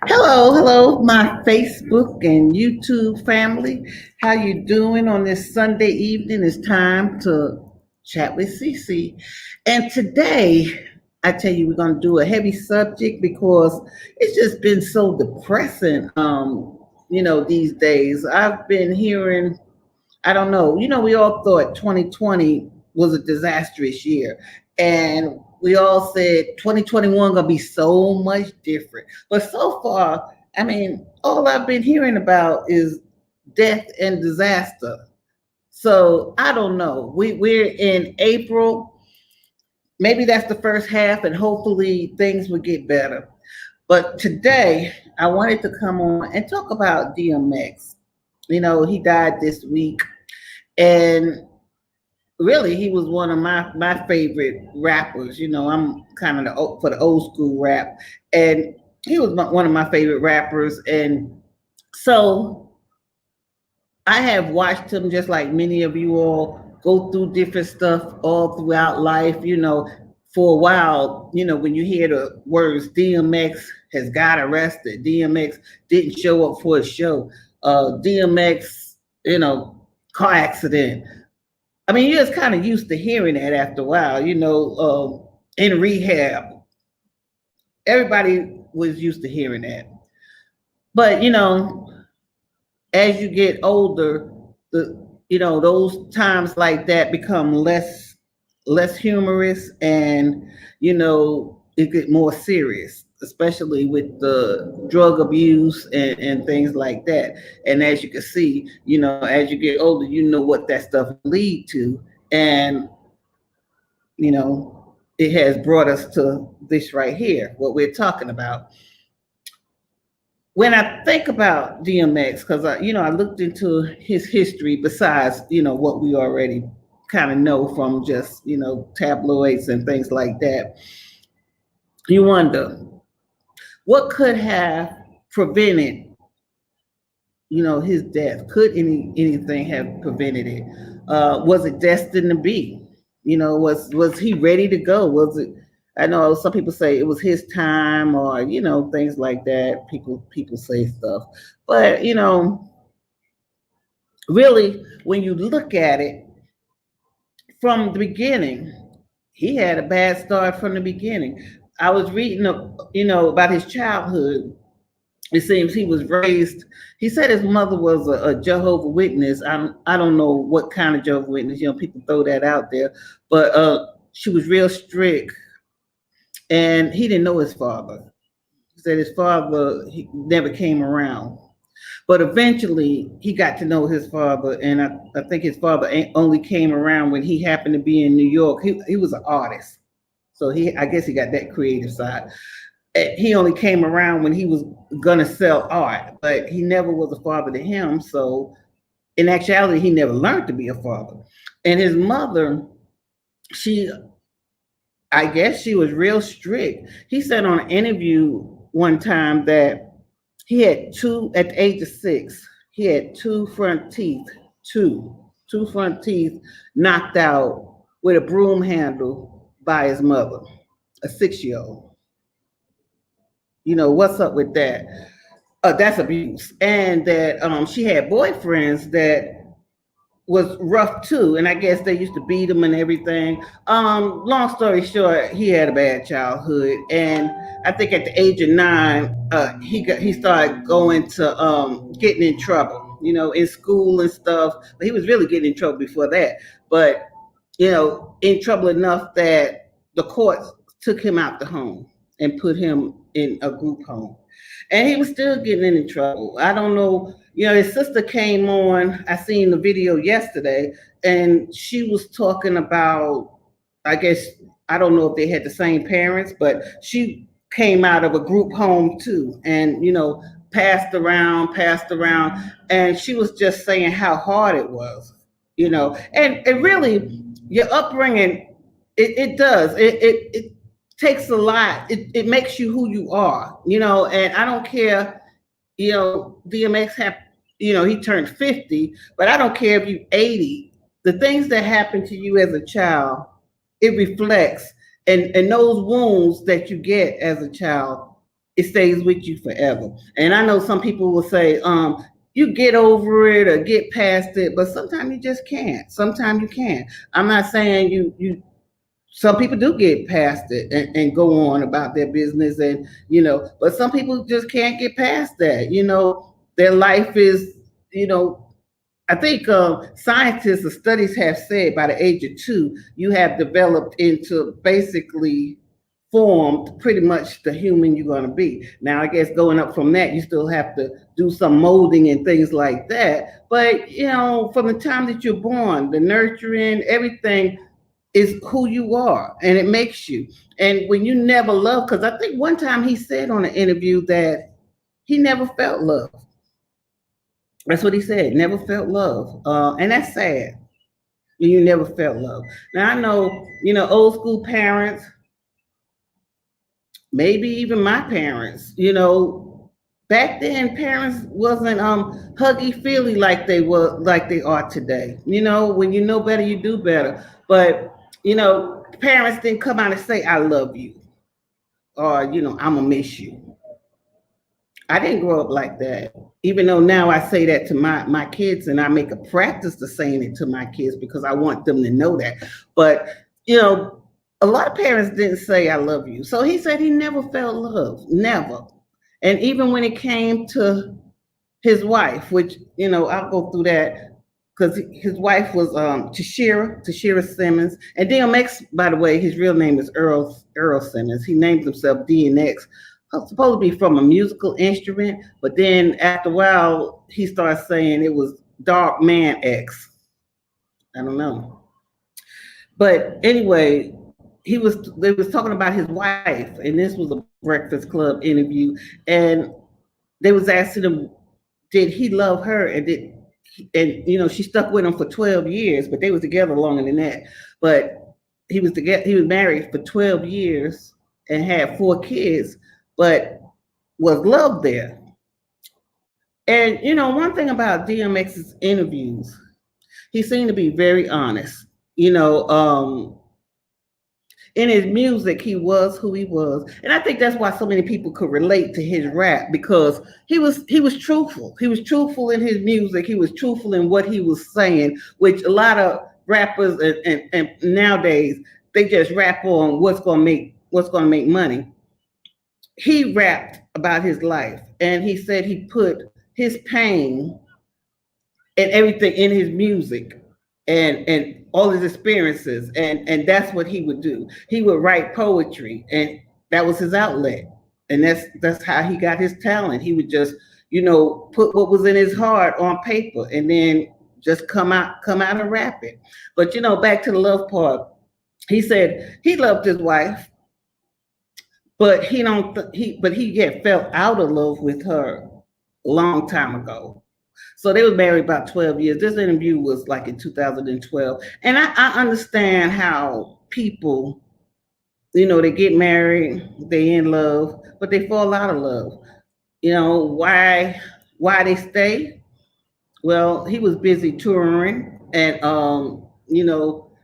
Hello, my Facebook and YouTube family. How you doing on this Sunday evening? It's time to chat with Cece. And today, I tell you, we're going to do a heavy subject because it's just been so depressing, these days. I've been hearing, I don't know, we all thought 2020 was a disastrous year. And we all said 2021 gonna be so much different. But so far, I mean, all I've been hearing about is death and disaster. So I don't know. We're in April. Maybe that's the first half, and hopefully things will get better. But today I wanted to come on and talk about DMX. He died this week, and really he was one of my favorite rappers. I'm kind of for the old school rap, and he was one of my favorite rappers. And so I have watched him, just like many of you all, go through different stuff all throughout life. For a while, when you hear the words DMX has got arrested, DMX didn't show up for a show, DMX, car accident. I mean, you're just kind of used to hearing that after a while, in rehab. Everybody was used to hearing that. But, as you get older, those times like that become less humorous, and, it get more serious, especially with the drug abuse and things like that. And as you can see, as you get older, what that stuff lead to. And, it has brought us to this right here, what we're talking about. When I think about DMX, because I looked into his history besides, what we already kind of know from just, tabloids and things like that. You wonder, what could have prevented, his death? Could anything have prevented it? Was it destined to be? Was he ready to go? Was it? I know some people say it was his time, or things like that. People say stuff, but really, when you look at it from the beginning, he had a bad start from the beginning. I was reading, about his childhood. It seems he was raised. He said his mother was a Jehovah's Witness. I don't know what kind of Jehovah's Witness. People throw that out there, but she was real strict, and he didn't know his father. He said his father he never came around, but eventually he got to know his father, and I think his father only came around when he happened to be in New York. He was an artist, so I guess he got that creative side. He only came around when he was gonna sell art, but he never was a father to him. So in actuality, he never learned to be a father. And his mother, I guess she was real strict. He said on an interview one time that he had at the age of 6, he had two front teeth knocked out with a broom handle by his mother, a 6-year-old. What's up with that? That's abuse. And that she had boyfriends that was rough too, and I guess they used to beat him and everything. Long story short, he had a bad childhood, and I think at the age of 9, he started going to getting in trouble, in school and stuff. But he was really getting in trouble before that. But in trouble enough that the courts took him out the home and put him in a group home. And he was still getting in trouble. I don't know. His sister came on. I seen the video yesterday, and she was talking about, I guess, I don't know if they had the same parents, but she came out of a group home too, and passed around, and she was just saying how hard it was, and it really, your upbringing, it does, it takes a lot. It makes you who you are, and I don't care, DMX have, he turned 50, but I don't care if you 80. The things that happen to you as a child, it reflects, and those wounds that you get as a child, it stays with you forever. And I know some people will say, you get over it or get past it, but sometimes you just can't. Sometimes you can't. I'm not saying you some people do get past it and go on about their business, and but some people just can't get past that. Their life is, I think scientists or studies have said by the age of 2, you have developed into basically formed pretty much the human you're going to be. Now, I guess going up from that, you still have to do some molding and things like that. But, from the time that you're born, the nurturing, everything is who you are, and it makes you. And when you never love, because I think one time he said on an interview that he never felt love. That's what he said, never felt love. And that's sad. You never felt love. Now, I know, old school parents, maybe even my parents, back then parents wasn't huggy feely like they are today. When you know better, you do better. But parents didn't come out and say, I love you, or, I'm gonna miss you. I didn't grow up like that, even though now I say that to my kids, and I make a practice of saying it to my kids because I want them to know that. But, a lot of parents didn't say, I love you. So he said he never felt love, never. And even when it came to his wife, which, I'll go through that, because his wife was Tashira Simmons. And DMX, by the way, his real name is Earl Simmons. He named himself DMX, supposed to be from a musical instrument, but then after a while, he started saying it was Dark Man X. I don't know. But anyway, they was talking about his wife, and this was a Breakfast Club interview, and they was asking him, did he love her, and she stuck with him for 12 years, but they was together longer than that. But he was married for 12 years and had 4 kids, but was love there. And one thing about DMX's interviews, he seemed to be very honest. In his music, he was who he was, and I think that's why so many people could relate to his rap, because he was truthful. He was truthful in his music. He was truthful in what he was saying, which a lot of rappers and nowadays, they just rap on what's gonna make money. He rapped about his life, and he said he put his pain and everything in his music, and all his experiences, and that's what he would do. He would write poetry, and that was his outlet, and that's how he got his talent. He would just put what was in his heart on paper, and then just come out and rap it. But back to the love part, he said he loved his wife, but he had felt out of love with her a long time ago. So they were married about 12 years. This interview was like in 2012. And I understand how people, they get married, they in love, but they fall out of love. Why they stay? Well, he was busy touring, and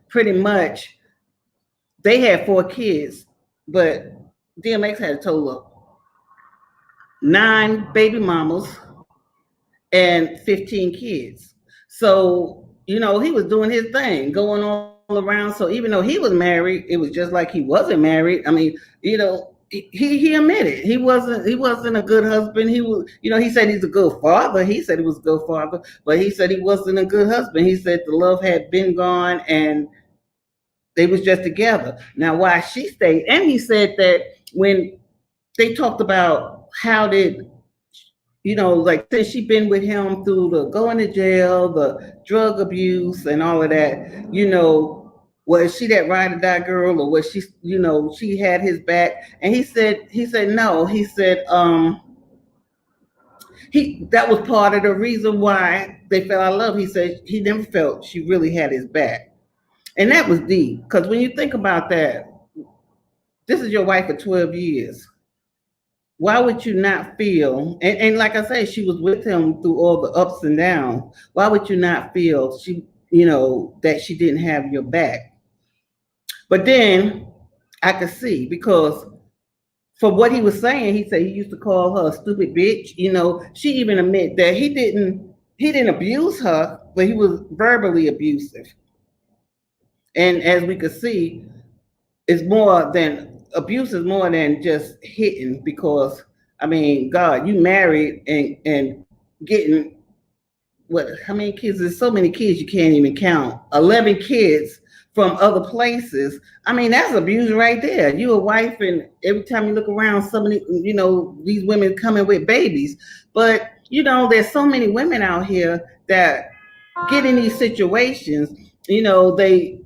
pretty much they had 4 kids, but DMX had a total of 9 baby mamas and 15 kids. So, he was doing his thing, going all around. So even though he was married, it was just like he wasn't married. I mean, he admitted he wasn't a good husband. He was, he said he's a good father. He said he was a good father, but he said he wasn't a good husband. He said the love had been gone and they was just together. Now, why she stayed, and he said that when they talked about how did, like, since she been with him through the going to jail, the drug abuse, and all of that, Was she that ride or die girl, or was she, she had his back? And he said no. He said he that was part of the reason why they fell out of love. He said he never felt she really had his back, and that was deep. Because when you think about that, this is your wife for 12 years. Why would you not feel, and like I say, she was with him through all the ups and downs. Why would you not feel that she didn't have your back? But then I could see, because from what he was saying, he said he used to call her a stupid bitch. She even admitted that he didn't abuse her, but he was verbally abusive. And as we could see, it's more than abuse, is more than just hitting, because I mean, God, you married and getting what? How many kids? There's so many kids you can't even count. 11 kids from other places. I mean, that's abuse right there. You a wife, and every time you look around, so many, these women coming with babies. But there's so many women out here that get in these situations. They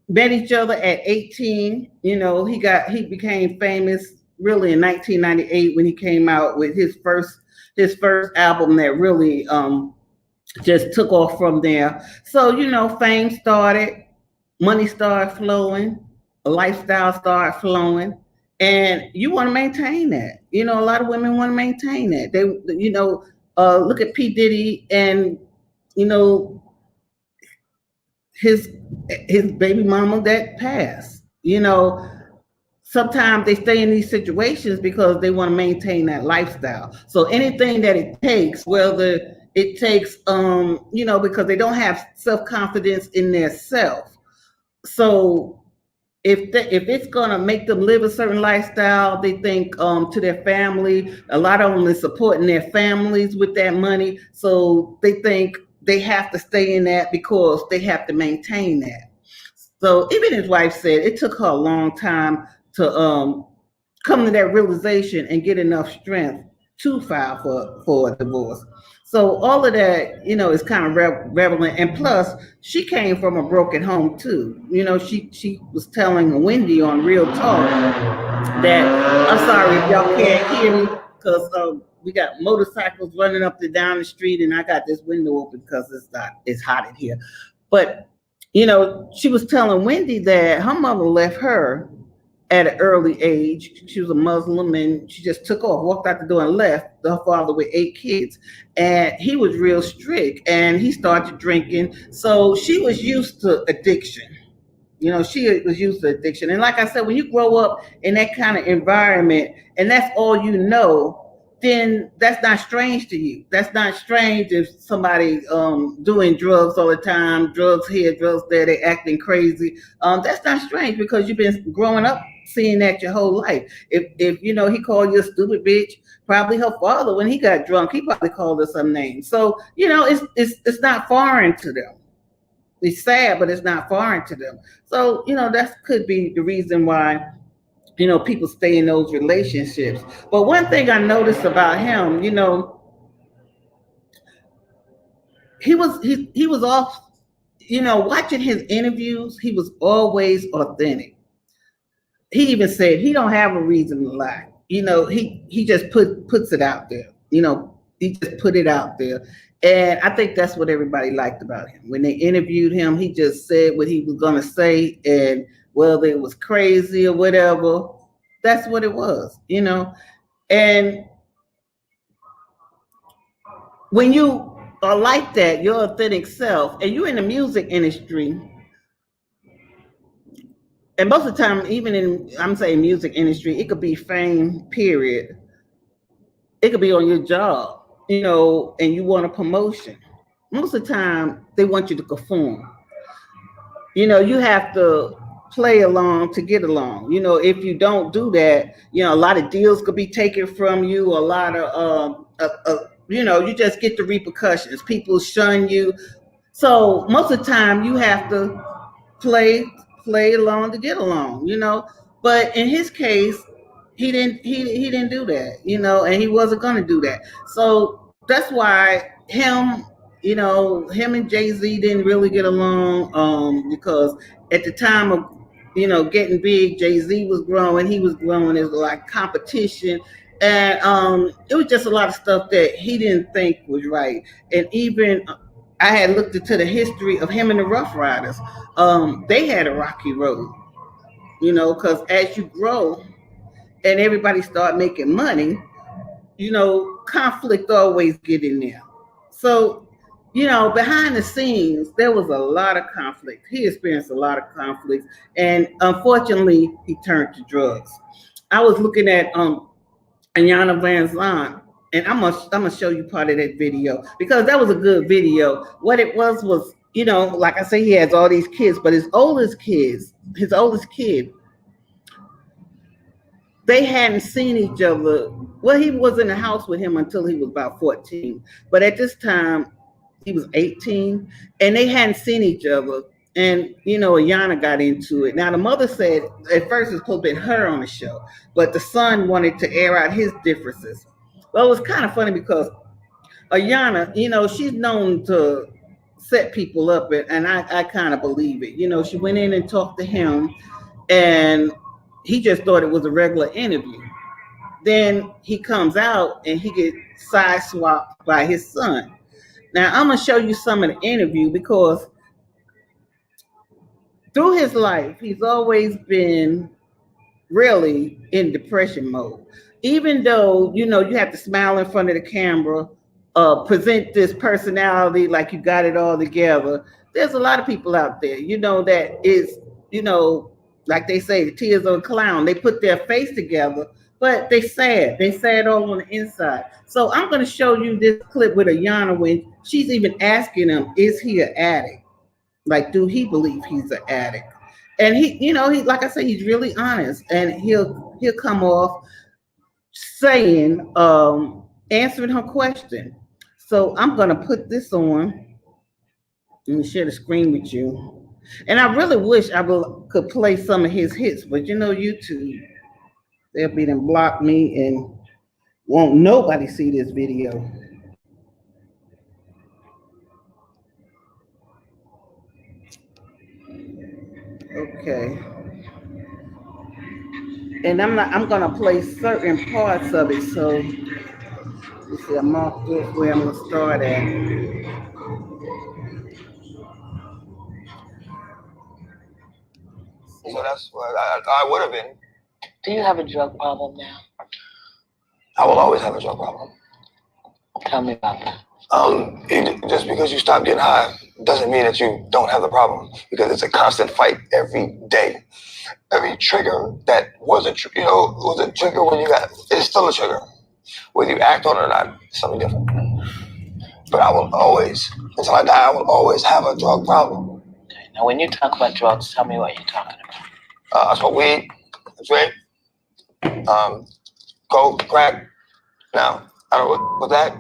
met each other at 18. He became famous really in 1998 when he came out with his first album that really just took off from there. So fame started, money started flowing, a lifestyle started flowing, and you want to maintain that. A lot of women want to maintain that. Look at P Diddy and you know his his baby mama that passed. Sometimes they stay in these situations because they want to maintain that lifestyle. So anything that it takes, whether it takes, because they don't have self-confidence in their self. So if it's gonna make them live a certain lifestyle, they think to their family. A lot of them is supporting their families with that money, so they think they have to stay in that because they have to maintain that. So even his wife said it took her a long time to come to that realization and get enough strength to file for a divorce. So all of that, is kind of relevant. And plus, she came from a broken home too. She was telling Wendy on Real Talk that, I'm sorry if y'all can't hear me, because we got motorcycles running up and down the street, and I got this window open because it's hot in here. But she was telling Wendy that her mother left her at an early age. She was a Muslim, and she just took off, walked out the door, and left her father with 8 kids. And he was real strict, and he started drinking. So she was used to addiction. She was used to addiction. And like I said, when you grow up in that kind of environment and that's all you know, then that's not strange to you. That's not strange if somebody doing drugs all the time, drugs here, drugs there, they acting crazy. That's not strange because you've been growing up seeing that your whole life. If he called you a stupid bitch, probably her father, when he got drunk, he probably called her some name. So it's not foreign to them. It's sad, but it's not foreign to them. So that could be the reason why people stay in those relationships. But one thing I noticed about him, he was off, watching his interviews, he was always authentic. He even said he don't have a reason to lie. He just puts it out there. He just put it out there. And I think that's what everybody liked about him. When they interviewed him, he just said what he was gonna say, and whether it was crazy or whatever, that's what it was. And when you are like that, your authentic self, and you're in the music industry, and most of the time, even in, I'm saying music industry, it could be fame, period. It could be on your job, and you want a promotion. Most of the time, they want you to conform. You have to play along to get along. If you don't do that, a lot of deals could be taken from you. A lot of, you just get the repercussions. People shun you. So most of the time, you have to play along to get along. But in his case, he didn't do that. And he wasn't going to do that. So that's why him, him and Jay-Z didn't really get along because at the time of getting big, Jay-Z was growing, he was growing as like competition, and it was just a lot of stuff that he didn't think was right. And even I had looked into the history of him and the Rough Riders. They had a rocky road, because as you grow and everybody start making money, conflict always get in there. So, behind the scenes, there was a lot of conflict. He experienced a lot of conflict, and unfortunately, he turned to drugs. I was looking at Ayana Van Zant, and I'm gonna show you part of that video because that was a good video. What it was, like I say, he has all these kids, but his oldest kid, they hadn't seen each other. Well, he was in the house with him until he was about 14. But at this time, he was 18, and they hadn't seen each other. And, Ayana got into it. Now, the mother said at first it was supposed to be her on the show, but the son wanted to air out his differences. Well, it was kind of funny because Ayana, she's known to set people up, and I kind of believe it. She went in and talked to him, and he just thought it was a regular interview. Then he comes out and he gets side swapped by his son. Now I'm gonna show you some of the interview because through his life, he's always been really in depression mode. Even though, you have to smile in front of the camera, present this personality like you got it all together. There's a lot of people out there, that is, like they say, the tears of a clown. They put their face together, but they sad. They sad all on the inside. So I'm going to show you this clip with Ayana when she's even asking him, is he an addict? Like, do he believe he's an addict? And he like I say, he's really honest, and he'll come off saying, answering her question. So I'm going to put this on and share the screen with you. And I really wish I could play some of his hits, but YouTube, they'll be them block me and won't nobody see this video. Okay. And I'm gonna play certain parts of it. So you see, I'm off this where I'm gonna start at. So that's what I would have been. Do you have a drug problem now? I will always have a drug problem. Tell me about that. Just because you stop getting high doesn't mean that you don't have the problem, because it's a constant fight every day. Every trigger that was a trigger when you got, it's still a trigger. Whether you act on it or not, it's something different. But I will always, until I die, I will always have a drug problem. Okay. Now, when you talk about drugs, tell me what you're talking about. I smoke weed, drink, coke, crack. Now, I don't know with that.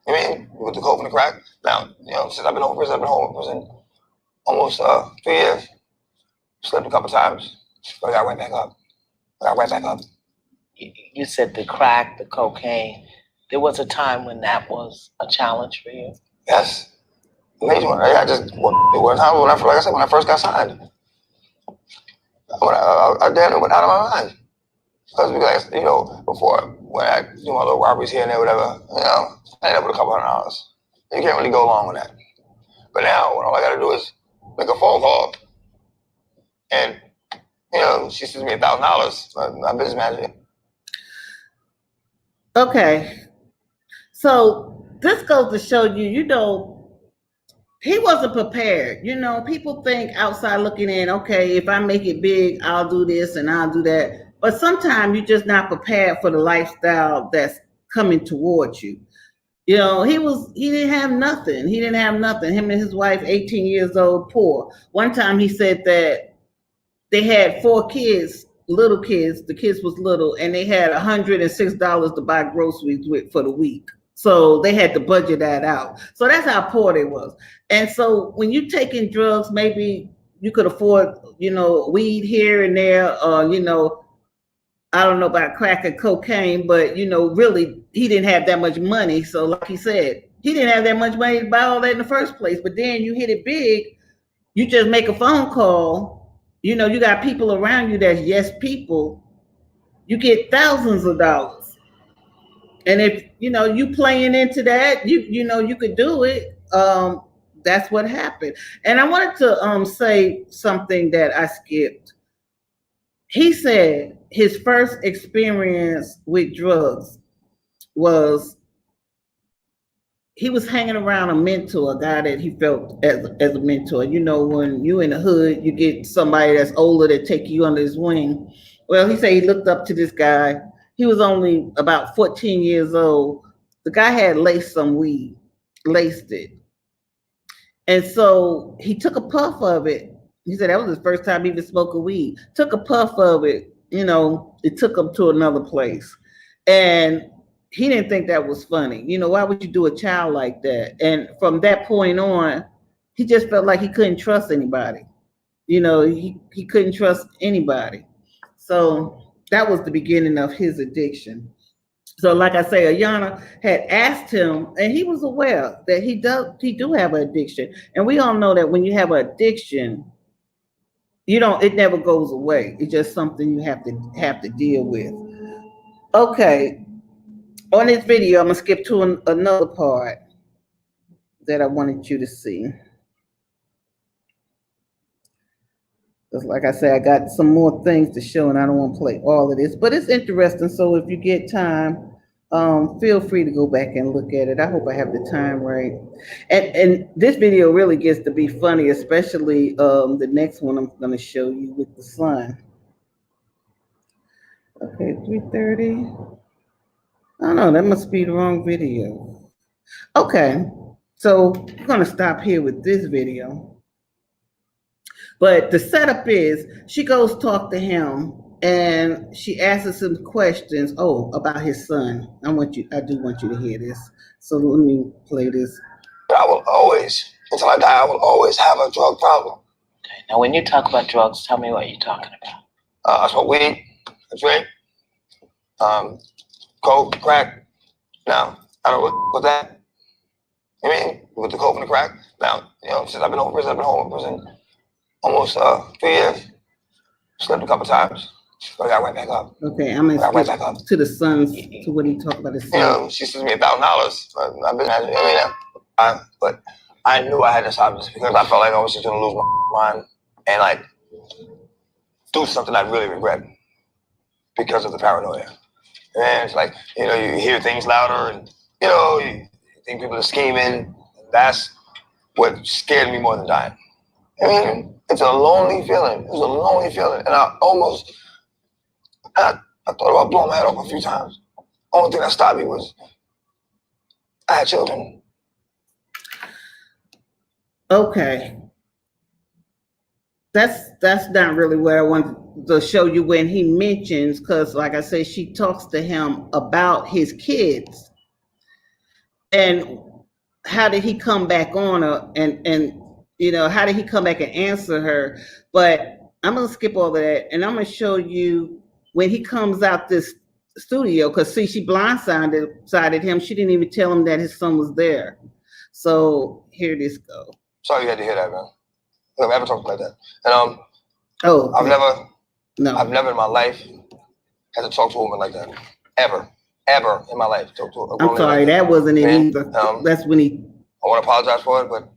I mean, with the coke and the crack. Now, since I've been home from prison almost 3 years. Slept a couple times, but I got right back up. You said the crack, the cocaine. There was a time when that was a challenge for you? Yes. Amazing one. There was a time when I first got signed. I damn near went out of my mind. Because, before, when I do my little robberies here and there, whatever, I ended up with a couple $100. You can't really go along with that. But now, when all I got to do is make a phone call, and, she sends me $1,000, my business manager. Okay. So this goes to show you, he wasn't prepared. People think outside looking in, okay, if I make it big, I'll do this and I'll do that. But sometimes you're just not prepared for the lifestyle that's coming towards you. He didn't have nothing. Him and his wife, 18 years old, poor. One time he said that they had 4 kids, little kids. The kids was little, and they had $106 to buy groceries with for the week. So they had to budget that out. So that's how poor they was. And so when you taking drugs, maybe you could afford, weed here and there, I don't know about crack and cocaine, but really he didn't have that much money. So like he said, He didn't have that much money to buy all that in the first place. But then you hit it big. You just make a phone call. You know, you got people around you that's yes people. You get thousands of dollars. And if you know you playing into that, you know you could do it. That's what happened. And I wanted to say something that I skipped. He said his first experience with drugs was he was hanging around a mentor, a guy that he felt as a mentor. You know, when you in the hood, you get somebody that's older that take you under his wing. Well, he said he looked up to this guy. He was only about 14 years old. The guy had laced some weed, laced it. And so he took a puff of it. He said that was his first time even smoking weed. Took a puff of it, you know, it took him to another place. And he didn't think that was funny. You know, why would you do a child like that? And from that point on, he just felt like he couldn't trust anybody. You know, he couldn't trust anybody. So that was the beginning of his addiction. So, like I say, Ayana had asked him, and he was aware that he do have an addiction. And we all know that when you have an addiction, you don't it never goes away. It's just something you have to deal with. Okay, on this video, I'm gonna skip to another part that I wanted you to see. Because like I said, I got some more things to show, and I don't want to play all of this, but it's interesting. So if you get time, feel free to go back and look at it. I hope I have the time right. And this video really gets to be funny, especially the next one I'm going to show you with the sun. Okay, 3:30. Oh no, that must be the wrong video. Okay, so we're going to stop here with this video. But the setup is she goes talk to him and she asks him questions. Oh, about his son. I do want you to hear this. So let me play this. I will always, until I die, I will always have a drug problem. Okay, now when you talk about drugs, tell me what you're talking about. I smoke weed, I drink, coke, crack. Now, I don't know what that. I mean, with the coke and the crack. Now, you know, since I've been home prison, I've been home in prison almost 3 years. Slept a couple times, but I got right back up. Okay, I'm gonna skip to the sons to what he talked about his son. You know, she sends me $1,000. I've been, but I knew I had to stop this because I felt like I was just gonna lose my mind and like do something I really regret because of the paranoia. And it's like, you know, you hear things louder and, you know, you think people are scheming. That's what scared me more than dying. I mean, it's a lonely feeling. It was a lonely feeling. And I thought about blowing my head off a few times. Only thing that stopped me was I had children. Okay. That's not really where I want to show you when he mentions, because like I said, she talks to him about his kids. And how did he come back on her and you know, how did he come back and answer her? But I'm gonna skip all of that and I'm gonna show you when he comes out this studio, because see, she blindsided him. She didn't even tell him that his son was there. So here this go. Sorry you had to hear that, man. I've never talked like that. And oh, I've never in my life had to talk to a woman like that. Ever in my life. I'm sorry, like that wasn't it either. That's when he. I want to apologize for it, but.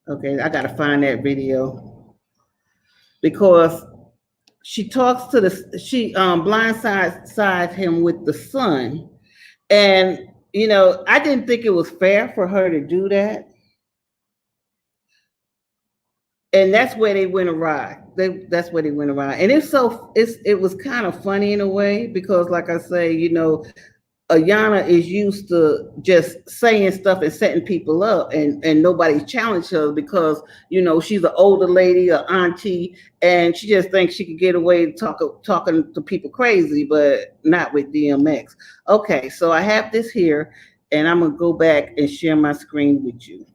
Okay, I gotta find that video because she talks to she blindsides him with the son, and you know I didn't think it was fair for her to do that, and that's where they went awry. That's where they went awry, and it was kind of funny in a way because, like I say, you know, Ayana is used to just saying stuff and setting people up, and nobody challenged her because, you know, she's an older lady, an auntie, and she just thinks she could get away talking to people crazy, but not with DMX. Okay, so I have this here, and I'm gonna go back and share my screen with you.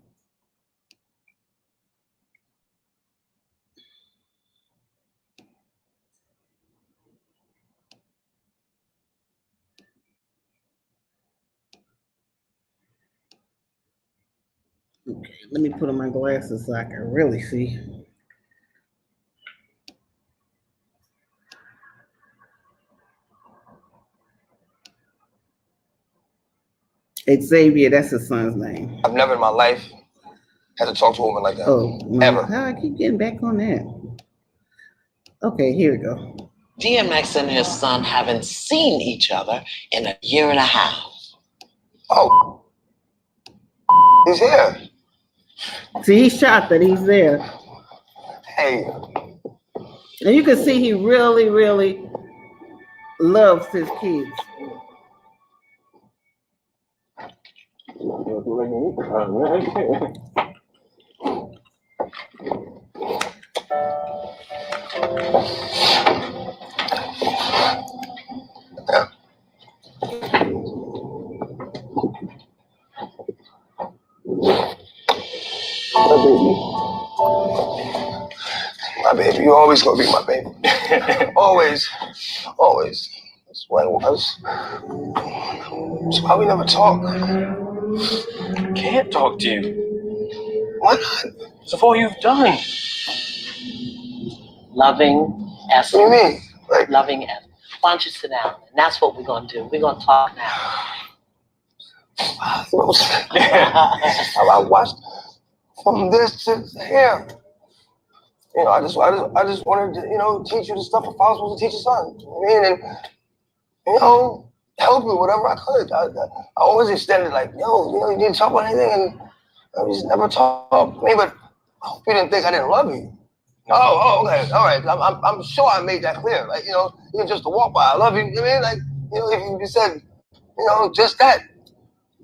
Okay, let me put on my glasses so I can really see. Xavier, that's his son's name. I've never in my life had to talk to a woman like that. Oh, no. Ever. How I keep getting back on that? Okay, here we go. DMX and his son haven't seen each other in a year and a half. Oh, he's here. See, he's shocked that he's there. Hey, And you can see he really, really loves his kids. my baby, you always gonna be my baby. Always, always. That's why we never talk. I can't talk to you. Why not? It's of all you've done. Loving essence. What do you mean? Like, Loving essence. Why don't you sit down? And that's what we're going to do. We're going to talk now. I watched from this to here. You know, I just wanted to, you know, teach you the stuff if I was supposed to teach your son. You know what I mean? And, you know, help you whatever I could. I always extended like, yo, you know, you need to talk about anything, and I just never talked to me. But I hope you didn't think I didn't love you. Oh, okay, all right. I'm sure I made that clear. Like, you know, even just to walk by, I love you. You know what I mean? Like, you know, if you said, you know, just that.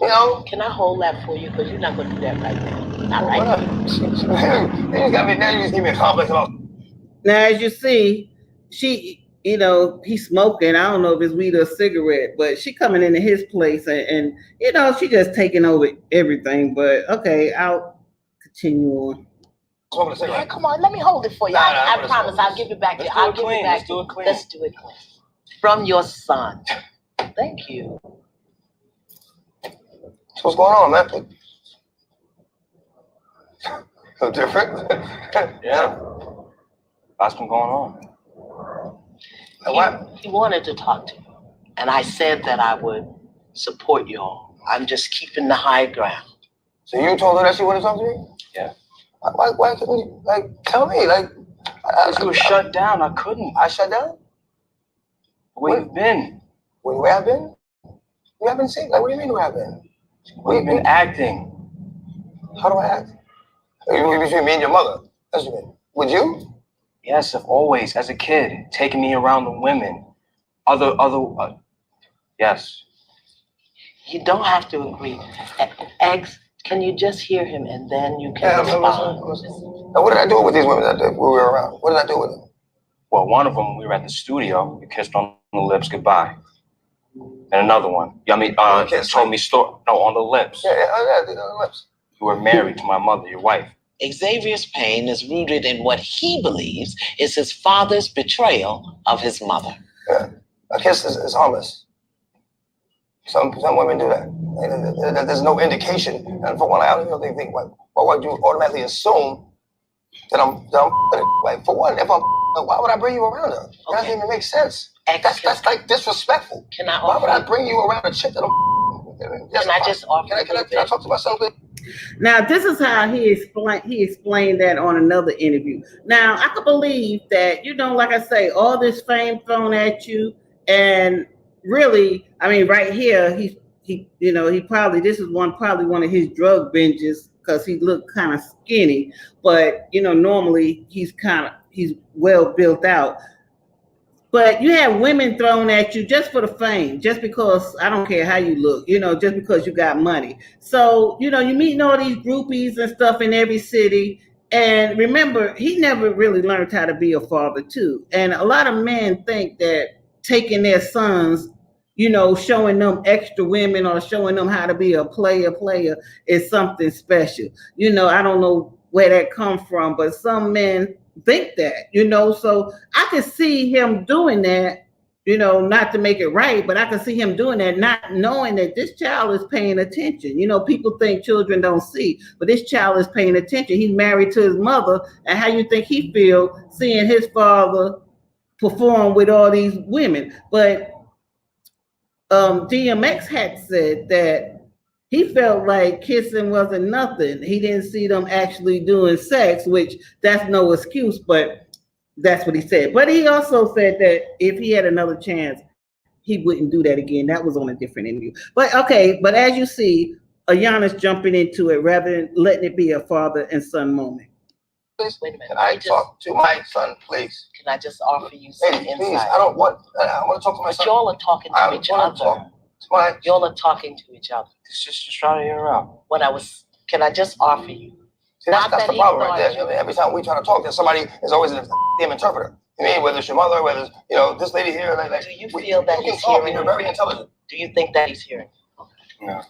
You know? Can I hold that for you? Because you're not going to do that right now. Not right now. You got me, now you just give me a complex about. Now, as you see, she, you know, he's smoking. I don't know if it's weed or cigarette, but she coming into his place and you know, she just taking over everything. But okay, I'll continue on. Smoking a cigarette. Hey, come on, let me hold it for you. Nah, I promise I'll give it back to you. I'll give it back to you. Let's do it clean. From your son. Thank you. So what's going on, man? So different? Yeah. Lots been going on. Like what? He wanted to talk to you. And I said that I would support you all. I'm just keeping the high ground. So you told her that she wanted to talk to me? Yeah. Why couldn't you, like, tell me? Like, You were shut down. I couldn't. I shut down? Where you've been? Where I've been? You haven't seen? Like, what do you mean where I've been? Where you've been acting. How do I act? Between me and your mother. That's what you mean. Would you? Yes, I've always, as a kid, taking me around the women. Yes. You don't have to agree. Eggs, can you just hear him and then you can respond? I'm listening. Now, what did I do with these women that we were around? What did I do with them? Well, one of them, we were at the studio. We kissed on the lips goodbye. And another one, told me on the lips. Yeah, on the lips. You were married to my mother, your wife. Xavier's pain is rooted in what he believes is his father's betrayal of his mother. Yeah, a kiss is harmless. Some women do that. There's no indication, and for one, I don't even think why would you automatically assume that I'm like, for one, if I'm why would I bring you around her? That doesn't even make sense. That's like disrespectful. Can I? Why would I bring you around a chick that I'm? Can I just offer? Can I talk to myself? Now, this is how he explained that on another interview. Now, I could believe that, you know, like I say, all this fame thrown at you, and really, I mean, right here, he you know, he probably, this is probably one of his drug binges because he looked kind of skinny, but you know, normally he's well built out. But you have women thrown at you just for the fame, just because I don't care how you look, you know, just because you got money. So, you know, you meeting all these groupies and stuff in every city. And remember, he never really learned how to be a father too. And a lot of men think that taking their sons, you know, showing them extra women or showing them how to be a player is something special. You know, I don't know where that comes from, but some men think that, you know, so I could see him doing that, not to make it right, but I can see him doing that, not knowing that this child is paying attention. People think children don't see, but this child is paying attention. He's married to his mother, and how you think he feel seeing his father perform with all these women? But DMX had said that he felt like kissing wasn't nothing. He didn't see them actually doing sex, which that's no excuse, but that's what he said. But he also said that if he had another chance, he wouldn't do that again. That was on a different interview. But okay, but as you see, Ayana's jumping into it rather than letting it be a father and son moment. Please, wait a minute. Can I talk to my son, please? Can I just offer you some insight? Please, I want to talk to my son. Y'all are talking to each other. Y'all are talking to each other. Just try to hear her out. Can I just offer you? See, that's the problem right there. Every time we try to talk, there's somebody is always a damn interpreter. Whether it's your mother, whether it's this lady here, like do you feel that he's hearing? You're very intelligent. Do you think that he's hearing? No.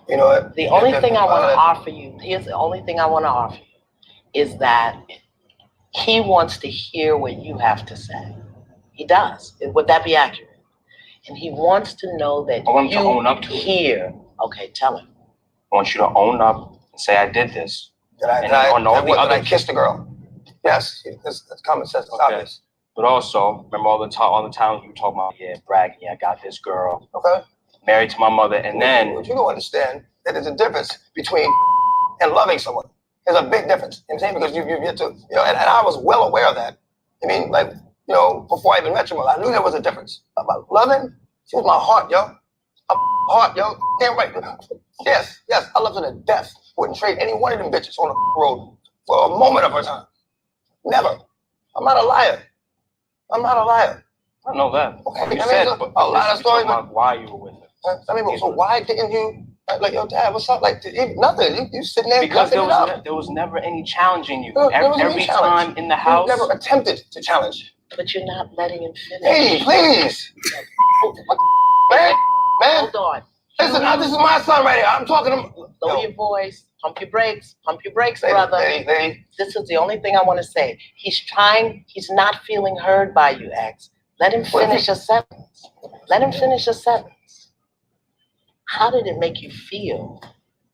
You know what? The only thing I want to offer you, here's the only thing I want to offer you, is that he wants to hear what you have to say. He does. Would that be accurate? And he wants to know that I want him to own up to hear. Okay, tell him. I want you to own up and say, I did this. Did I kiss the girl? Yes, that's common sense. It's obvious. But also, remember all the times you were talking about, bragging, I got this girl. Okay. Married to my mother, and then... But you don't understand that there's a difference between and loving someone. There's a big difference. You know what I'm saying? Because you get to, and I was well aware of that. Before I even met your mother, I knew there was a difference. About loving, she was my heart, yo. Heart, yo. Damn right. Yes, I love her to death. Wouldn't trade any one of them bitches on the road for a moment of her time. Never. I'm not a liar. I know that. Okay, you said a lot of stories about why you were with her. So why didn't you, like, yo, Dad, what's up? Like, nothing. You sitting there because there was never any challenging you. Every time in the house. You never attempted to challenge. But you're not letting him finish. Hey, please. Man. Hold on. Listen, this is my son right here. I'm talking to him. Lower your voice. Pump your brakes, brother. This is the only thing I want to say. He's not feeling heard by you, X. Let him finish a sentence. How did it make you feel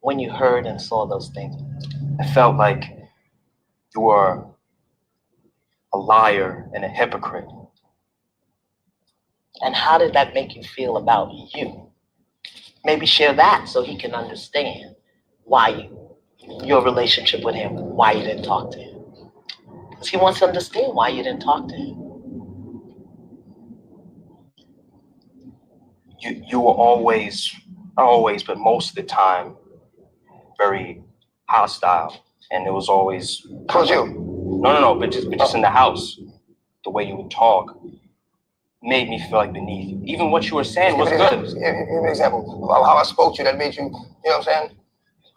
when you heard and saw those things? I felt like you were a liar and a hypocrite. And how did that make you feel about you? Maybe share that so he can understand why your relationship with him, why you didn't talk to him. Because he wants to understand why you didn't talk to him. You were always, not always, but most of the time, very hostile. And it was always... Towards you? No, but just in the house. The way you would talk made me feel like beneath you. Even what you were saying was good. Give me an example of how I spoke to you that made you, what I'm saying?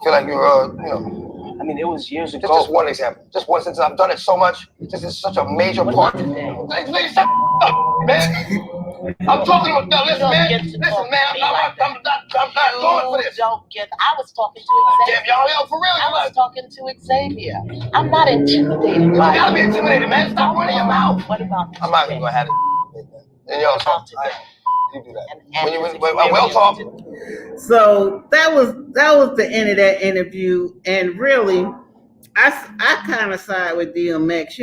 Feel like you were, I mean, it was years ago. Just one example. Just one, since I've done it so much. This is such a major part. Please shut up, man. I'm talking to you. Listen, man. I'm not going for this. I was talking to Xavier. Damn, y'all, for real. I was talking to Xavier. I'm not intimidated. You gotta be intimidated, man. Stop running your mouth. What about I'm not even gonna have it. And y'all talk. You do that. When well talk. So that was the end of that interview, and really, I kind of side with DMX.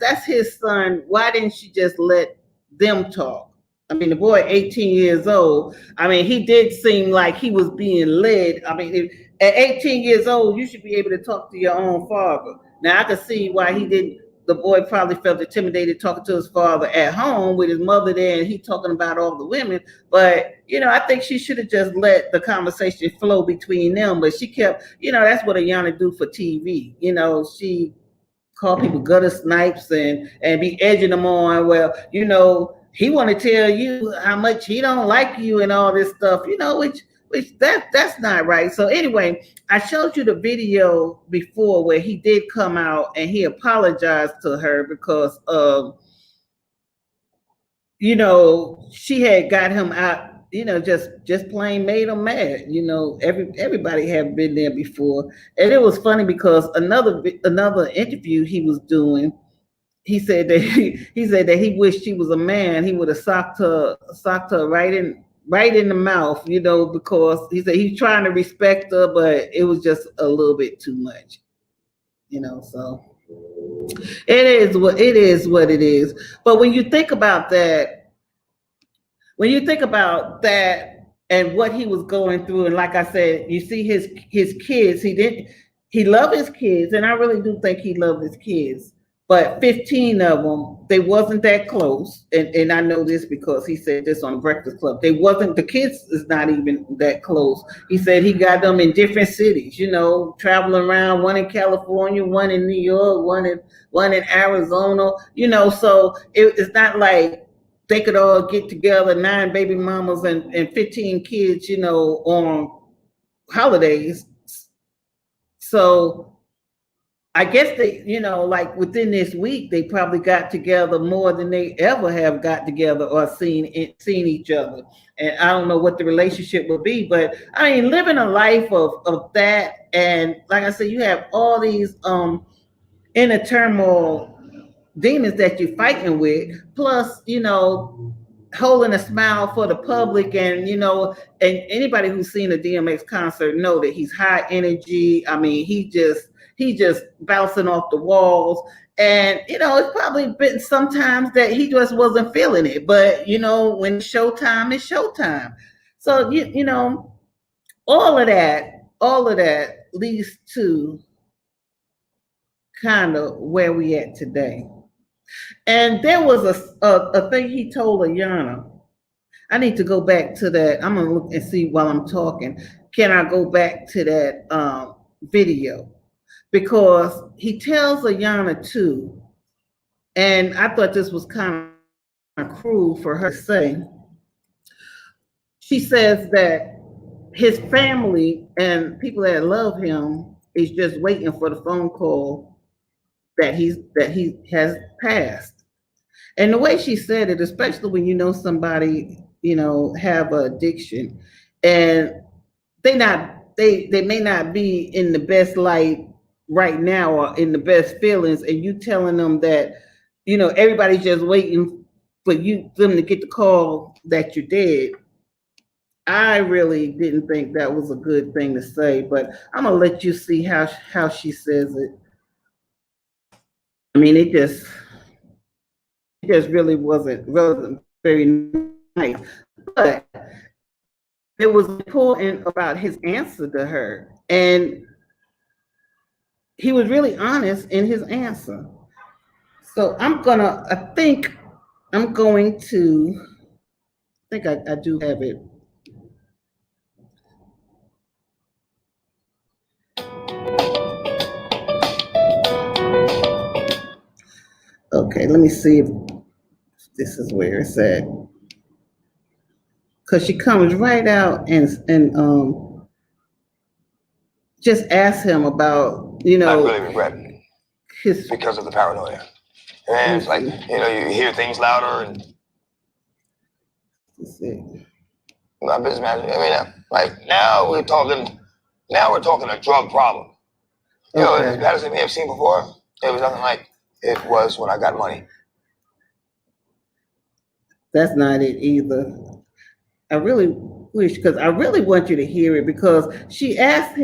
That's his son. Why didn't she just let them talk? I mean, the boy, 18 years old. I mean, he did seem like he was being led. I mean, at 18 years old, you should be able to talk to your own father. Now, I can see why he didn't. The boy probably felt intimidated talking to his father at home with his mother there, and he talking about all the women. But, I think she should have just let the conversation flow between them. But she kept, that's what Ayana do for TV. She call people gutter snipes and be edging them on. Well, he want to tell you how much he don't like you and all this stuff, which that's not right. So anyway, I showed you the video before where he did come out and he apologized to her because she had got him out, just plain made him mad. Everybody had been there before. And it was funny because another interview he was doing, he said that he said that he wished he was a man. He would have socked her right in the mouth, because he said he's trying to respect her, but it was just a little bit too much, So it is what it is. But when you think about that, and what he was going through, and like I said, you see his kids. He loved his kids, and I really do think he loved his kids. But 15 of them, they wasn't that close, and I know this because he said this on Breakfast Club. The kids is not even that close. He said he got them in different cities, traveling around. One in California, one in New York, one in Arizona. So it's not like they could all get together, 9 baby mamas and 15 kids, on holidays. So I guess they, like within this week, they probably got together more than they ever have got together or seen each other. And I don't know what the relationship will be, but I mean, living a life of that, and like I said, you have all these inner turmoil demons that you're fighting with, plus, holding a smile for the public, and and anybody who's seen a DMX concert know that he's high energy. I mean, he just bouncing off the walls, and it's probably been sometimes that he just wasn't feeling it, but when it's showtime. So all of that leads to kind of where we at today. And there was a thing he told Ayana. I need to go back to that. I'm gonna look and see while I'm talking. Can I go back to that video? Because he tells Ayana too, and I thought this was kind of cruel for her to say. She says that his family and people that love him is just waiting for the phone call that he has passed. And the way she said it, especially when somebody, have an addiction, and they may not be in the best light right now or in the best feelings, and you telling them that, everybody's just waiting for them to get the call that you're dead. I really didn't think that was a good thing to say, but I'm gonna let you see how she says it. I mean, it just really wasn't very nice. But it was important about his answer to her. And he was really honest in his answer. So I think I do have it. Okay, let me see if this is where it's at. Because she comes right out and just asks him about, I really regret his, because of the paranoia. And it's like, you hear things louder and my business manager. I mean, like now we're talking a drug problem. As bad as it may have seemed before, it was nothing like it was when I got money. That's not it either. I really wish, because I really want you to hear it, because she tells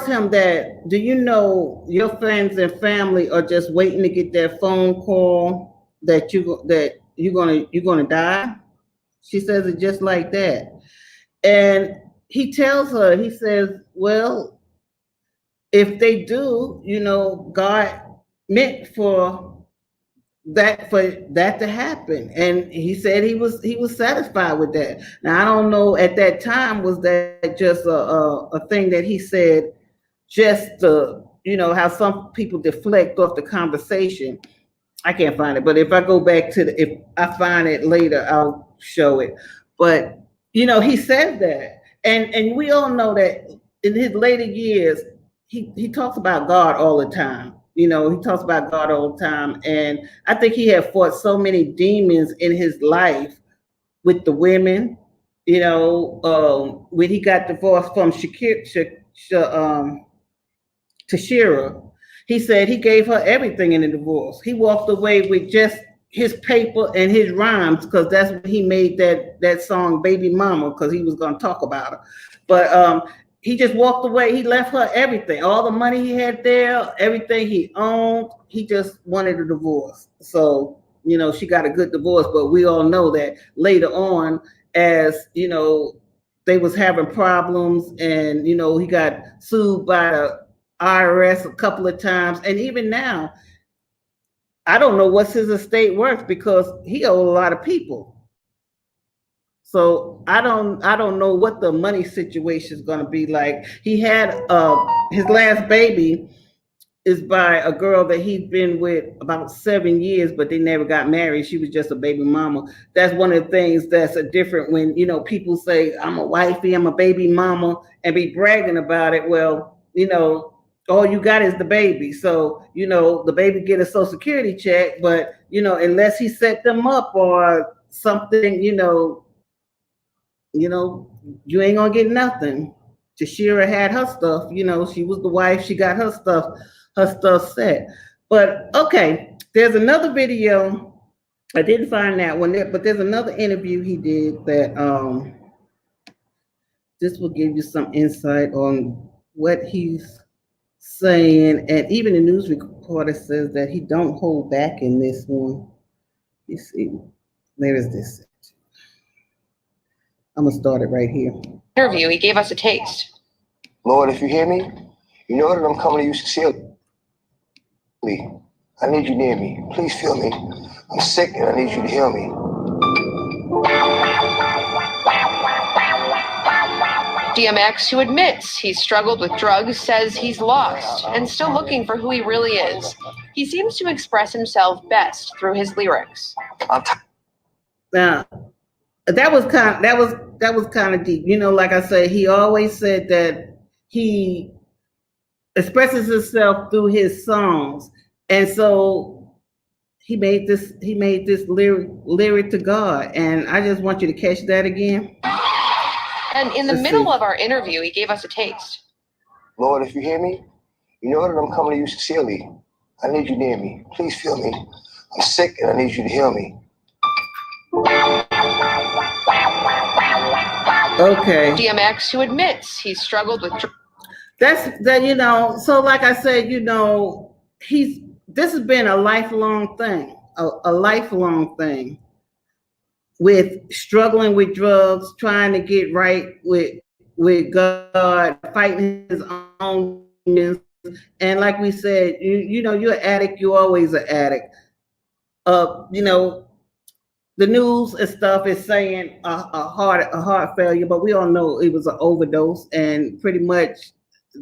him that, do you know your friends and family are just waiting to get that phone call that you're gonna die? She says it just like that. And he tells her, he says, well, if they do, God meant for that to happen. And he said he was satisfied with that. Now, I don't know, at that time, was that just a thing that he said just to, how some people deflect off the conversation. I can't find it, but if I go back to if I find it later, I'll show it. But he said that, and we all know that in his later years, he talks about God all the time. He talks about God all the time, and I think he had fought so many demons in his life with the women. When he got divorced from Tashira, he said he gave her everything in the divorce. He walked away with just his paper and his rhymes, because that's when he made that song Baby Mama, because he was going to talk about her. But he just walked away. He left her everything, all the money he had there, everything he owned. He just wanted a divorce. So, you know, she got a good divorce, but we all know that later on, as, you know, they was having problems, and, you know, he got sued by the IRS a couple of times. And even now, I don't know what's his estate worth, because he owed a lot of people. So I don't know what the money situation is going to be like. He had his last baby is by a girl that he'd been with about 7 years, but they never got married. She was just a baby mama. That's one of the things that's a different when, you know, people say, I'm a wifey, I'm a baby mama, and be bragging about it. Well, you know, all you got is the baby. So, you know, the baby get a Social Security check, but, you know, unless he set them up or something, you know, you ain't gonna get nothing. Jashira had her stuff, you know, she was the wife, she got her stuff set. But okay, there's another video. I didn't find that one there, but there's another interview he did that this will give you some insight on what he's saying. And even the news reporter says that he don't hold back in this one. You see, where is this? I'm gonna start it right here. Interview, he gave us a taste. Lord, if you hear me, you know that I'm coming to you sincerely. I need you near me. Please feel me. I'm sick and I need you to heal me. DMX, who admits he's struggled with drugs, says he's lost and still looking for who he really is. He seems to express himself best through his lyrics. Now, that was kind of deep. You know, like I say, he always said that he expresses himself through his songs, and so he made this lyric to God. And I just want you to catch that again. And in the middle of our interview, he gave us a taste. Lord, if you hear me, you know that I'm coming to you sincerely. I need you near me. Please feel me. I'm sick and I need you to heal me. Okay. DMX, who admits he's struggled with that, you know, so like I said, you know, this has been a lifelong thing, a lifelong thing, with struggling with drugs, trying to get right with God, fighting his own demons. And like we said, you know, you're an addict, you're always an addict. You know, the news and stuff is saying a heart failure, but we all know it was an overdose, and pretty much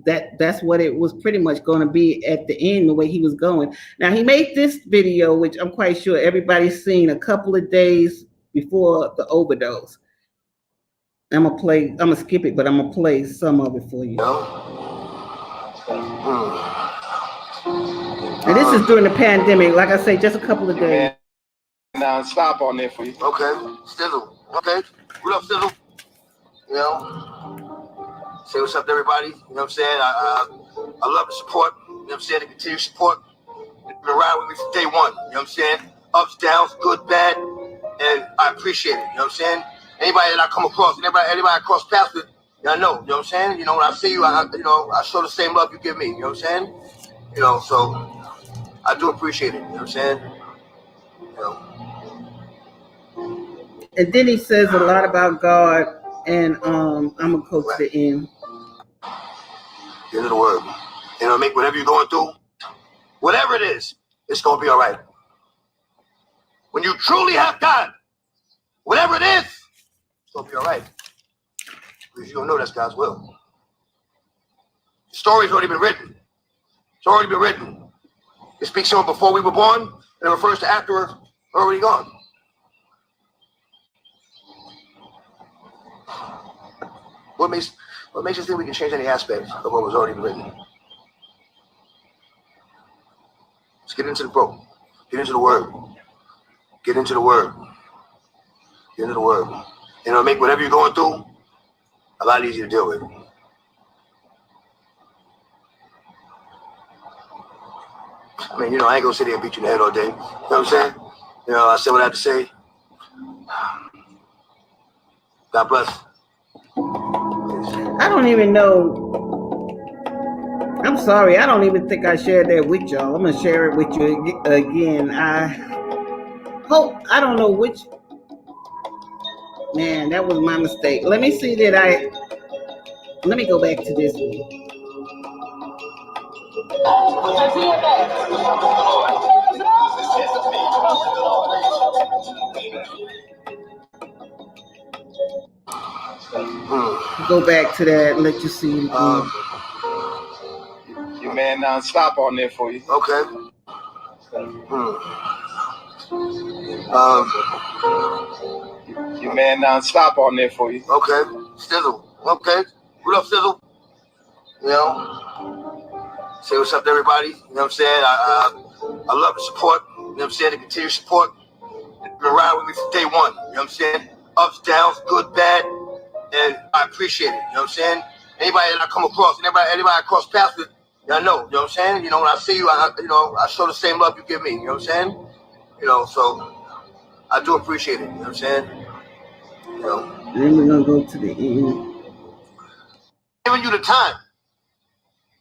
that's what it was pretty much going to be at the end, the way he was going. Now, he made this video, which I'm quite sure everybody's seen, a couple of days before the overdose. I'm gonna skip it, but I'm gonna play some of it for you. And this is during the pandemic, like I say, just a couple of days. Now stop on there for you. Okay, Stizzle. Okay, what up, Stizzle? You know, say what's up to everybody. You know what I'm saying? I love the support. You know what I'm saying? The continued support. You've been riding with me from day one. You know what I'm saying? Ups, downs, good, bad, and I appreciate it. You know what I'm saying? Anybody that I come across, anybody I cross paths with, I know. You know what I'm saying? You know, when I see you, I show the same love you give me. You know what I'm saying? You know, so I do appreciate it. You know what I'm saying? You know. And then he says a lot about God, and I'm gonna go to the end. The end of the word. You know, make whatever you're going through, whatever it is, it's gonna be all right. When you truly have God, whatever it is, it's gonna be all right. Because you don't know that's God's will. The story's already been written. It's already been written. It speaks of before we were born, and it refers to after we're already gone. What makes us think we can change any aspect of what was already written? Let's get into the book. Get into the word. Get into the word. Get into the word. You know, make whatever you're going through a lot easier to deal with. I mean, I ain't gonna sit here and beat you in the head all day. You know what I'm saying? I said what I had to say. God bless. I don't even know. I'm sorry. I don't even think I shared that with y'all. I'm going to share it with you again. I hope, I don't know which, man, that was my mistake. Let me see let me go back to this one. Go back to that and let you see it again. Your man non-stop on there for you. Okay. Your man non-stop on there for you. Okay. Sizzle. Okay. What up, Sizzle? Say what's up to everybody. You know what I'm saying? I love the support. You know what I'm saying? The continued support. You've been riding with me from day one. You know what I'm saying? Ups, downs, good, bad. And I appreciate it. You know what I'm saying? Anybody that I come across, anybody I cross paths with, I know. You know what I'm saying? When I see you, I show the same love you give me. You know what I'm saying? So I do appreciate it. You know what I'm saying? Then we're going to go to the end. Giving you the time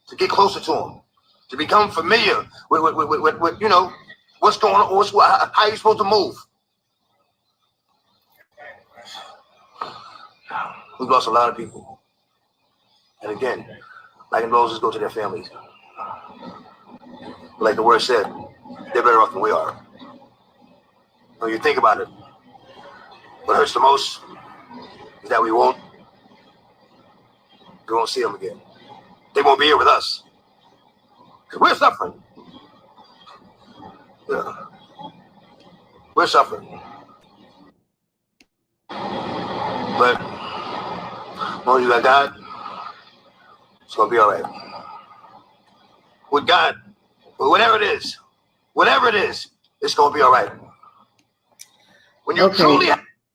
to get closer to him, to become familiar with what's going on, how you supposed to move. We've lost a lot of people. And again, like condolences go to their families. Like the word said, they're better off than we are. When you think about it, what hurts the most is that we won't see them again. They won't be here with us. Because we're suffering. Yeah. We're suffering. But as long as you got God, it's going to be all right. With God, whatever it is, it's going to be all right. When you truly...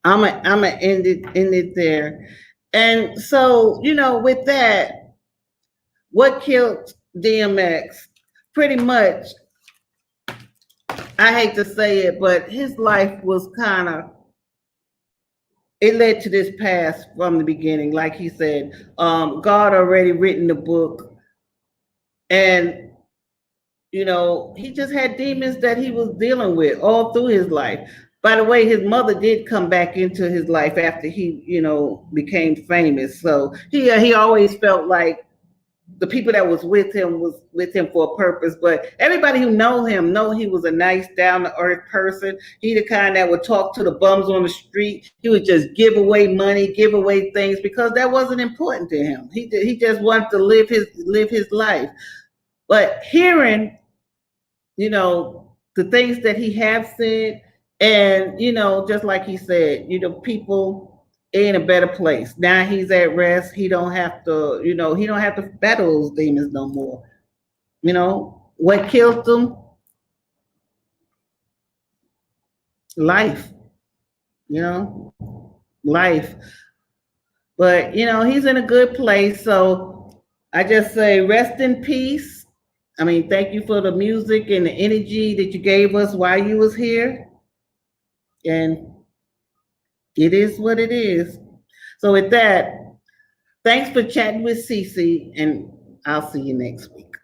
I'm gonna end it there. And so, with that, what killed DMX, pretty much, I hate to say it, but his life was it led to this past from the beginning. Like he said, God already written the book, and he just had demons that he was dealing with all through his life. By the way, his mother did come back into his life after he, became famous. So he always felt like the people that was with him for a purpose. But everybody who know he was a nice, down-to-earth person. He the kind that would talk to the bums on the street. He would just give away money, give away things, because that wasn't important to him. He just wanted to live his life. But hearing, the things that he have said, and just like he said, people in a better place. Now he's at rest. He don't have to, he don't have to battle those demons no more. What killed him? Life. Life. But he's in a good place. So I just say rest in peace. Thank you for the music and the energy that you gave us while you was here. And it is what it is. So with that, thanks for chatting with Cece, and I'll see you next week.